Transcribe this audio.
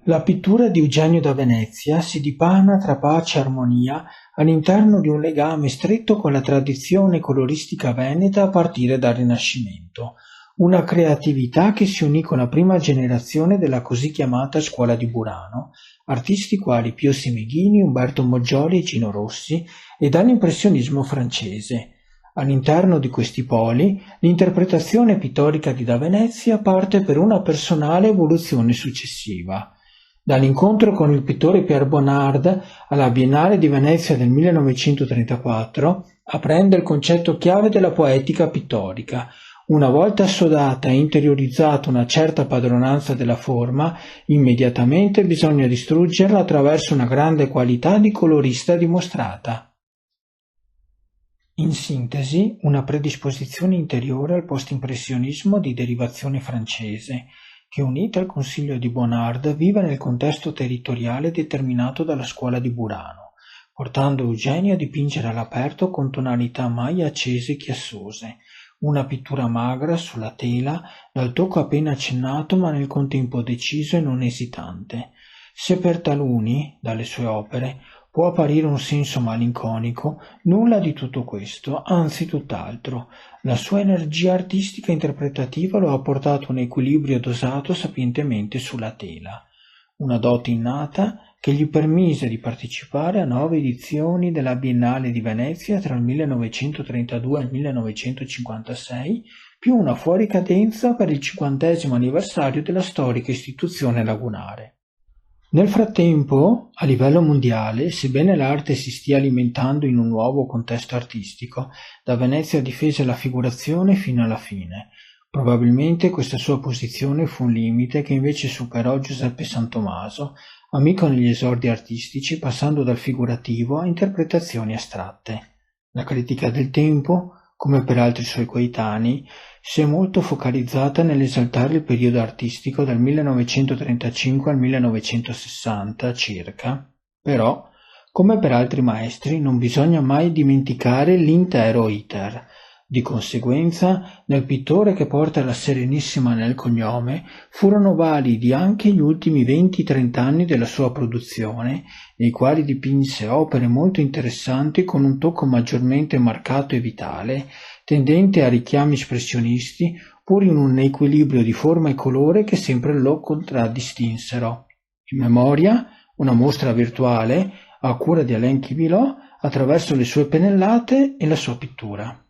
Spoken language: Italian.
La pittura di Eugenio da Venezia si dipana tra pace e armonia all'interno di un legame stretto con la tradizione coloristica veneta a partire dal Rinascimento, una creatività che si unì con la prima generazione della così chiamata Scuola di Burano, artisti quali Pio Semeghini, Umberto Moggioli e Gino Rossi, e dall'impressionismo francese. All'interno di questi poli, l'interpretazione pittorica di da Venezia parte per una personale evoluzione successiva. Dall'incontro con il pittore Pierre Bonnard alla Biennale di Venezia del 1934 apprende il concetto chiave della poetica pittorica. Una volta assodata e interiorizzata una certa padronanza della forma, immediatamente bisogna distruggerla attraverso una grande qualità di colorista dimostrata. In sintesi, una predisposizione interiore al post-impressionismo di derivazione francese, che unita al Consiglio di Bonnard vive nel contesto territoriale determinato dalla scuola di Burano, portando Eugenio a dipingere all'aperto con tonalità mai accese e chiassose, una pittura magra sulla tela, dal tocco appena accennato ma nel contempo deciso e non esitante. Se per taluni, dalle sue opere, può apparire un senso malinconico, nulla di tutto questo, anzi tutt'altro. La sua energia artistica e interpretativa lo ha portato a un equilibrio dosato sapientemente sulla tela, una dote innata che gli permise di partecipare a 9 edizioni della Biennale di Venezia tra il 1932 e il 1956, più una fuoricadenza per il 50° anniversario della storica istituzione lagunare. Nel frattempo, a livello mondiale, sebbene l'arte si stia alimentando in un nuovo contesto artistico, da Venezia difese la figurazione fino alla fine. Probabilmente questa sua posizione fu un limite che invece superò Giuseppe Santomaso, amico negli esordi artistici, passando dal figurativo a interpretazioni astratte. La critica del tempo, come per altri suoi coetanei, si è molto focalizzata nell'esaltare il periodo artistico dal 1935 al 1960 circa, però, come per altri maestri, non bisogna mai dimenticare l'intero iter. Di conseguenza, nel pittore che porta la Serenissima nel cognome, furono validi anche gli ultimi 20-30 anni della sua produzione, nei quali dipinse opere molto interessanti con un tocco maggiormente marcato e vitale, tendente a richiami espressionisti, pur in un equilibrio di forma e colore che sempre lo contraddistinsero. In memoria, una mostra virtuale, a cura di Alain Kibilot, attraverso le sue pennellate e la sua pittura.